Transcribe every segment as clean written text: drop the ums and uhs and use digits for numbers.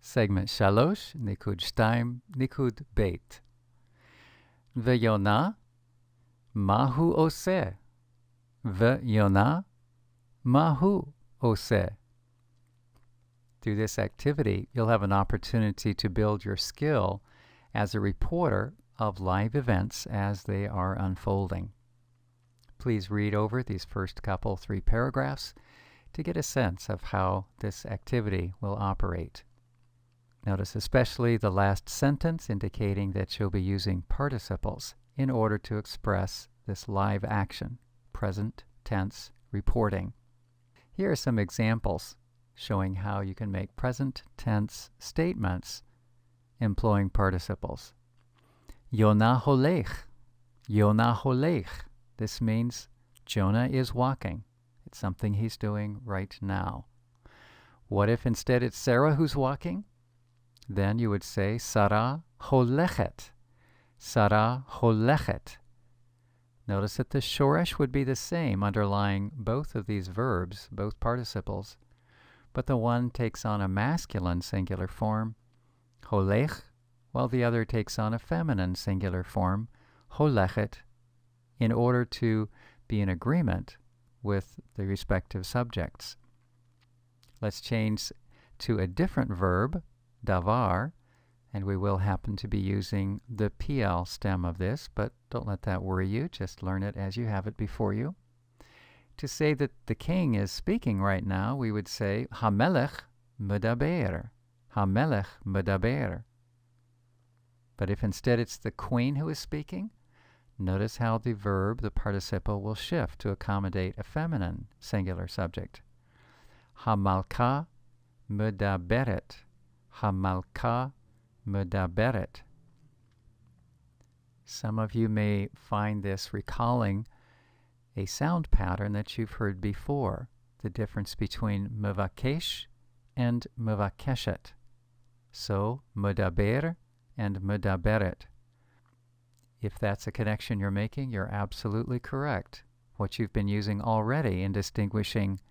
Segment Shalosh, Nikud Shtaim, Nikud Beit. V'Yona, Mahu Oseh. V'Yona, Mahu Oseh. Through this activity, you'll have an opportunity to build your skill as a reporter of live events as they are unfolding. Please read over these first couple 3 paragraphs to get a sense of how this activity will operate. Notice especially the last sentence indicating that you'll be using participles in order to express this live action, present tense reporting. Here are some examples showing how you can make present tense statements employing participles. Yona holech. Yona holech. This means Jonah is walking. It's something he's doing right now. What if instead it's Sarah who's walking? Then you would say Sarah holechet. Sarah holechet. Notice that the shoresh would be the same underlying both of these verbs, both participles, but the one takes on a masculine singular form, holech, while the other takes on a feminine singular form, holechet, in order to be in agreement with the respective subjects. Let's change to a different verb, davar, and we will happen to be using the PL stem of this, but don't let that worry you. Just learn it as you have it before you. To say that the king is speaking right now, we would say Hamelech medaber. Hamelech medaber. But if instead it's the queen who is speaking, notice how the verb, the participle, will shift to accommodate a feminine singular subject. Hamalka medaberet. Hamalka medaberet. Some of you may find this recalling a sound pattern that you've heard before, the difference between mevakesh and mevakeshet. So, medaber and medaberet. If that's a connection you're making, you're absolutely correct. What you've been using already in distinguishing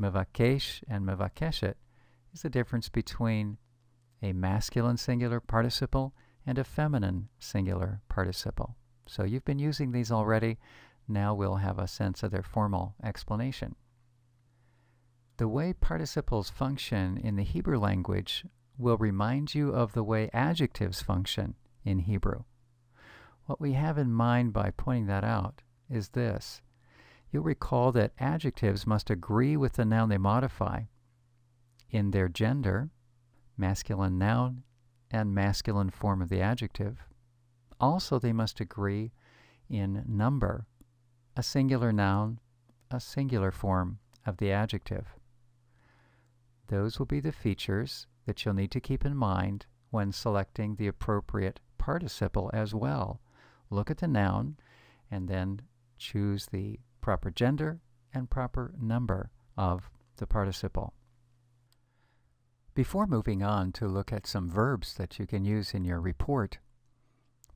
mevakesh and mevakeshet is the difference between a masculine singular participle and a feminine singular participle. So you've been using these already. Now we'll have a sense of their formal explanation. The way participles function in the Hebrew language will remind you of the way adjectives function in Hebrew. What we have in mind by pointing that out is this. You'll recall that adjectives must agree with the noun they modify in their gender, masculine noun, and masculine form of the adjective. Also, they must agree in number, a singular noun, a singular form of the adjective. Those will be the features that you'll need to keep in mind when selecting the appropriate participle as well. Look at the noun and then choose the proper gender and proper number of the participle. Before moving on to look at some verbs that you can use in your report,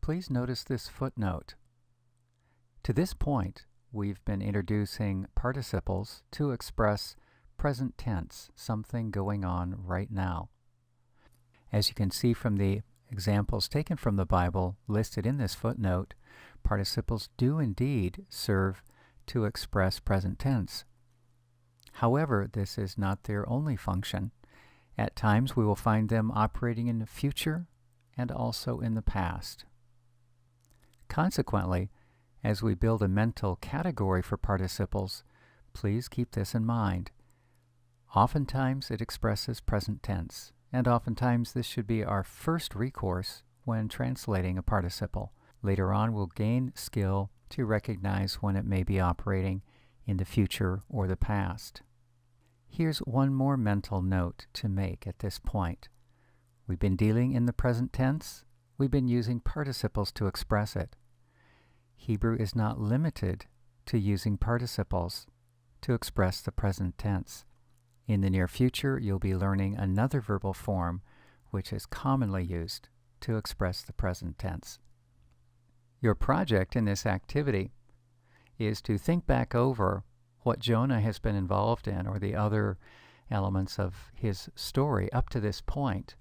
please notice this footnote. To this point, we've been introducing participles to express present tense, something going on right now. As you can see from the examples taken from the Bible listed in this footnote, participles do indeed serve to express present tense. However, this is not their only function. At times we will find them operating in the future and also in the past. Consequently, as we build a mental category for participles, please keep this in mind. Oftentimes it expresses present tense, and oftentimes this should be our first recourse when translating a participle. Later on we'll gain skill to recognize when it may be operating in the future or the past. Here's one more mental note to make at this point. We've been dealing in the present tense. We've been using participles to express it. Hebrew is not limited to using participles to express the present tense. In the near future, you'll be learning another verbal form which is commonly used to express the present tense. Your project in this activity is to think back over what Jonah has been involved in, or the other elements of his story up to this point,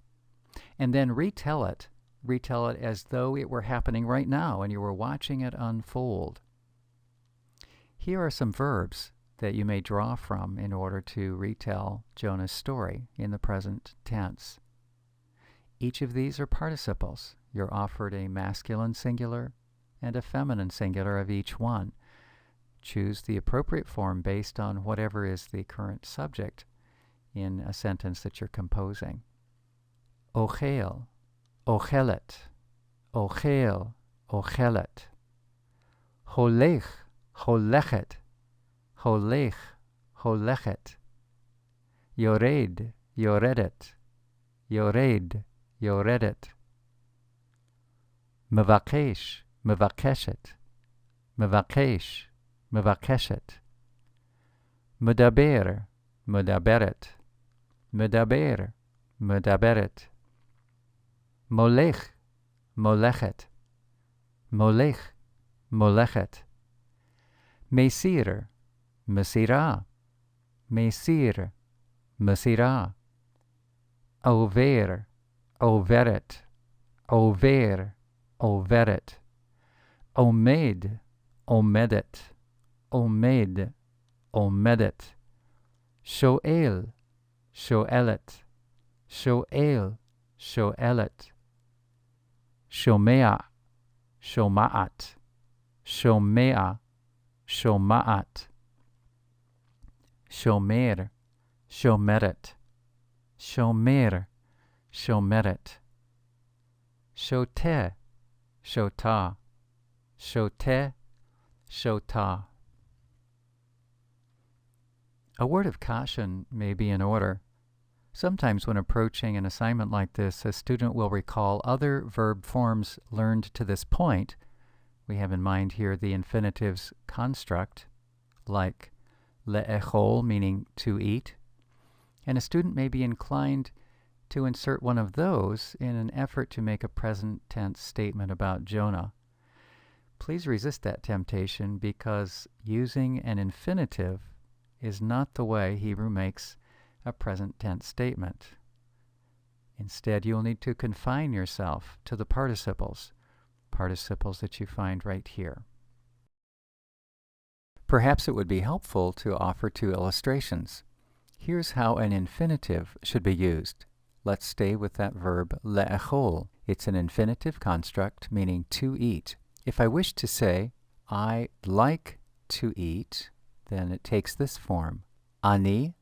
and then retell it. Retell it as though it were happening right now and you were watching it unfold. Here are some verbs that you may draw from in order to retell Jonah's story in the present tense. Each of these are participles. You're offered a masculine singular and a feminine singular of each one. Choose the appropriate form based on whatever is the current subject in a sentence that you're composing. Ochel, ochelet, ochel, ochelet. Holech, holechet, holech, holechet. Yored, yoredet, yored, yoredet. Mevakesh, mevakeshet, mevakesh, mevakeshet. Medaber, medaberet, medaber, medaberet. Molech, molechet, molech, molechet. Mesir, mesira, mesir, mesira. Over, overet, over, overet. Omed, omedet, omed, omedet. Shoel, shoelet, shoel, shoelet. Shomea, shomaat, shomea, shomaat. Shomer, shomeret, shomer, shomeret. Shote, shota, shote, shota. A word of caution may be in order. Sometimes when approaching an assignment like this, a student will recall other verb forms learned to this point. We have in mind here the infinitives construct, like le'echol, meaning to eat, and a student may be inclined to insert one of those in an effort to make a present tense statement about Jonah. Please resist that temptation, because using an infinitive is not the way Hebrew makes a present tense statement. Instead, you'll need to confine yourself to the participles that you find right here. Perhaps it would be helpful to offer two illustrations. Here's how an infinitive should be used. Let's stay with that verb le'echol. It's an infinitive construct meaning to eat. If I wish to say, I like to eat, then it takes this form. Ani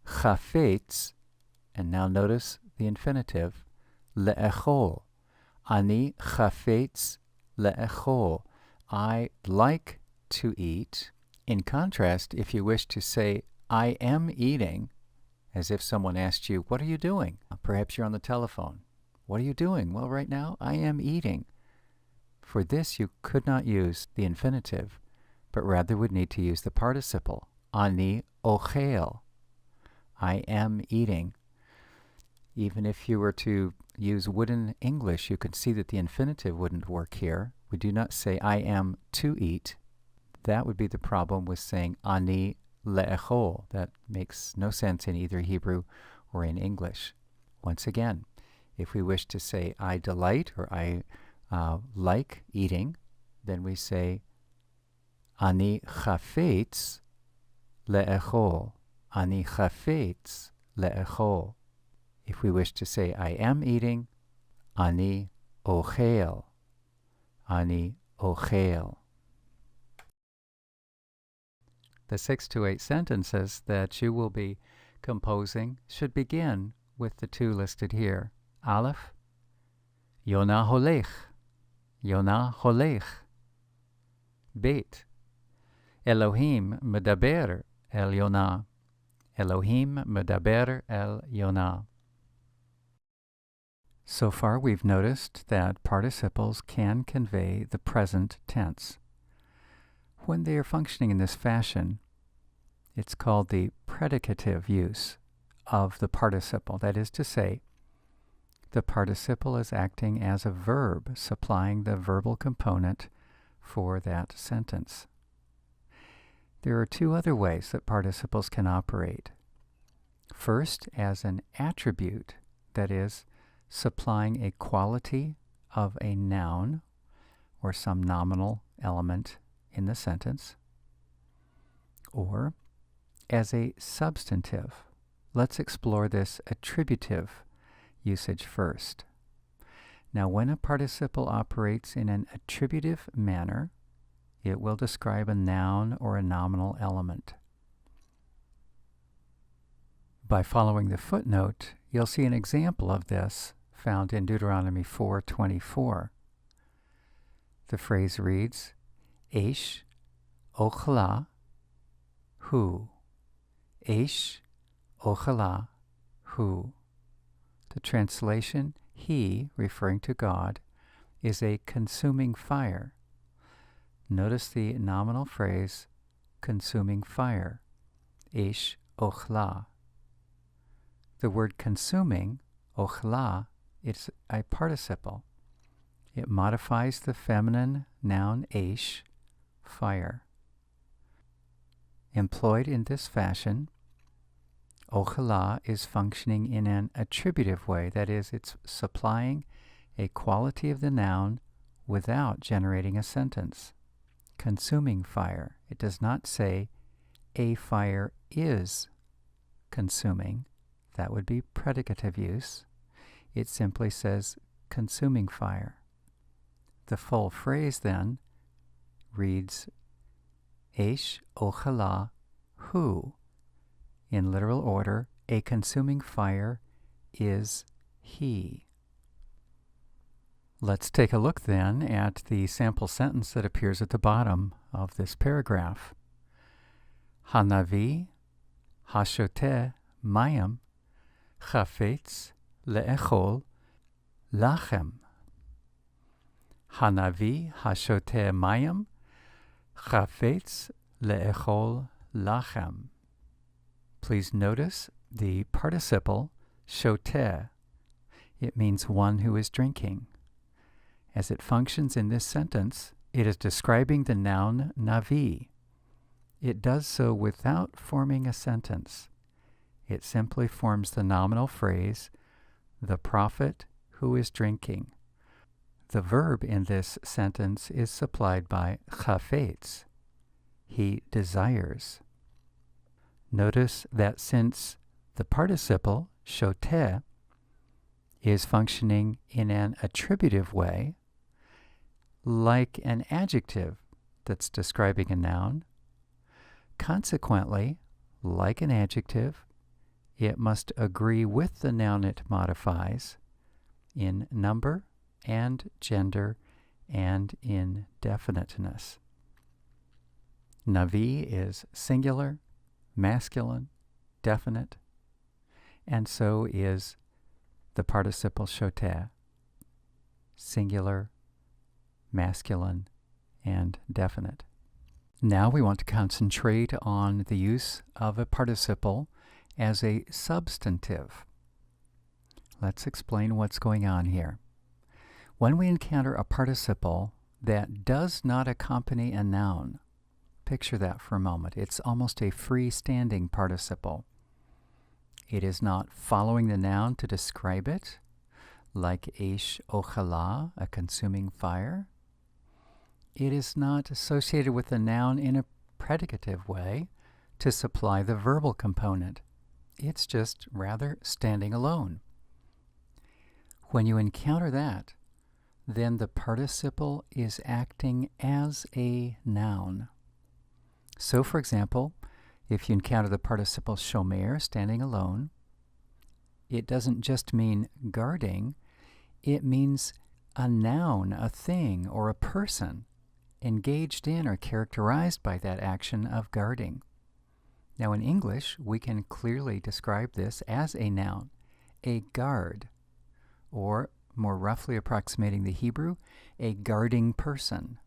chafetz, and now notice the infinitive, le'echol. Ani chafetz le'echol. I like to eat. In contrast, if you wish to say, I am eating, as if someone asked you, what are you doing? Perhaps you're on the telephone. What are you doing? Well, right now, I am eating. For this, you could not use the infinitive, but rather would need to use the participle, ani ochel. I am eating. Even if you were to use wooden English, you could see that the infinitive wouldn't work here. We do not say I am to eat. That would be the problem with saying ani le'echol. That makes no sense in either Hebrew or in English. Once again, if we wish to say I delight or I like eating, then we say ani chafetz le'echol. Ani chafetz le'echol. If we wish to say I am eating, ani ochel. Ani ochel. The 6 to 8 sentences that you will be composing should begin with the two listed here. Aleph, Yonah holech. Yonah holech. Bet, Elohim medaber el Yonah. Elohim medaber el Yonah. So far we've noticed that participles can convey the present tense. When they are functioning in this fashion, it's called the predicative use of the participle. That is to say, the participle is acting as a verb, supplying the verbal component for that sentence. There are two other ways that participles can operate. First, as an attribute, that is, supplying a quality of a noun or some nominal element in the sentence, or as a substantive. Let's explore this attributive usage first. Now, when a participle operates in an attributive manner, it will describe a noun or a nominal element. By following the footnote, you'll see an example of this found in Deuteronomy 4:24. The phrase reads, Eish ochla hu. Eish ochla hu. The translation, he, referring to God, is a consuming fire. Notice the nominal phrase, consuming fire, Eish ochla. The word consuming, ochla, is a participle. It modifies the feminine noun eish, fire. Employed in this fashion, ochla is functioning in an attributive way, that is, it's supplying a quality of the noun without generating a sentence. Consuming fire. It does not say a fire is consuming. That would be predicative use. It simply says consuming fire. The full phrase then reads, Eish ochla hu. In literal order, a consuming fire is he. Let's take a look then at the sample sentence that appears at the bottom of this paragraph. Hanavi hashoteh mayim chafetz le'echol lachem. Hanavi hashoteh mayim chafetz le'echol lachem. Please notice the participle shoteh. It means one who is drinking. As it functions in this sentence, it is describing the noun navi. It does so without forming a sentence. It simply forms the nominal phrase, the prophet who is drinking. The verb in this sentence is supplied by chafetz. He desires. Notice that since the participle, shoteh, is functioning in an attributive way, like an adjective that's describing a noun, consequently, like an adjective, it must agree with the noun it modifies in number and gender and in definiteness. Navi is singular, masculine, definite, and so is the participle shoteh, singular, masculine, and definite. Now we want to concentrate on the use of a participle as a substantive. Let's explain what's going on here. When we encounter a participle that does not accompany a noun, picture that for a moment. It's almost a freestanding participle. It is not following the noun to describe it, like eish ochla, a consuming fire. It is not associated with the noun in a predicative way to supply the verbal component. It's just rather standing alone. When you encounter that, then the participle is acting as a noun. So, for example, if you encounter the participle shomer, standing alone, it doesn't just mean guarding, it means a noun, a thing, or a person engaged in or characterized by that action of guarding. Now in English, we can clearly describe this as a noun, a guard, or more roughly approximating the Hebrew, a guarding person.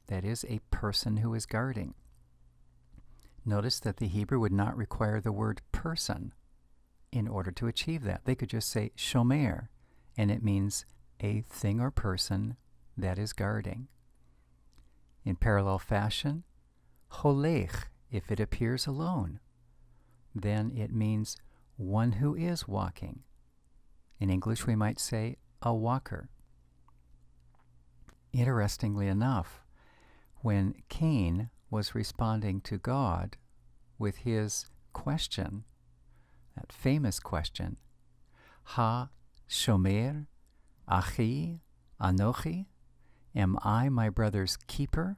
That is, a person who is guarding. Notice that the Hebrew would not require the word person in order to achieve that. They could just say shomer, and it means a thing or person that is guarding. In parallel fashion, holech, if it appears alone, then it means one who is walking. In English, we might say a walker. Interestingly enough, when Cain was responding to God with his question, that famous question, Ha shomer achi anochi, am I my brother's keeper?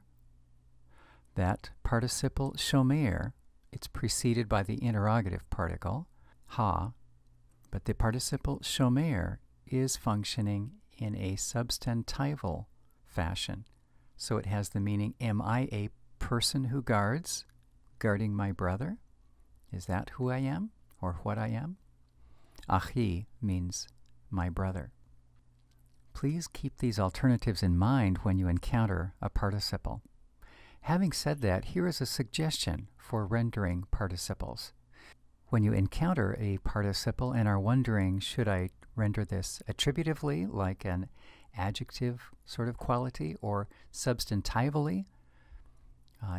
That participle shomer, it's preceded by the interrogative particle, ha, but the participle shomer is functioning in a substantival fashion. So it has the meaning, am I a person who guards, guarding my brother? Is that who I am, or what I am? Achi means my brother. Please keep these alternatives in mind when you encounter a participle. Having said that, here is a suggestion for rendering participles. When you encounter a participle and are wondering, should I render this attributively, like an adjective sort of quality, or substantively,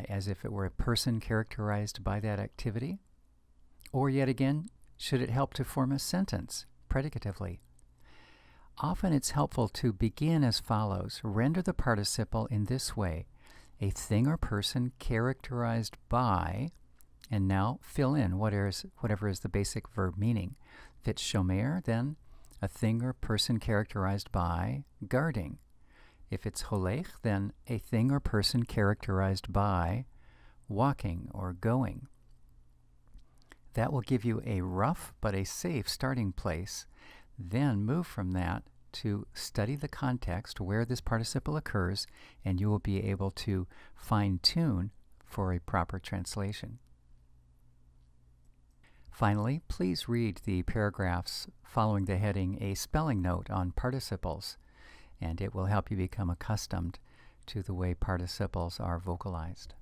as if it were a person characterized by that activity? Or yet again, should it help to form a sentence, predicatively? Often it's helpful to begin as follows. Render the participle in this way: a thing or person characterized by, and now fill in whatever is the basic verb meaning. If it's shomer, then a thing or person characterized by guarding. If it's holech, then a thing or person characterized by walking or going. That will give you a rough but a safe starting place. Then move from that to study the context where this participle occurs, and you will be able to fine-tune for a proper translation. Finally, please read the paragraphs following the heading A Spelling Note on Participles, and it will help you become accustomed to the way participles are vocalized.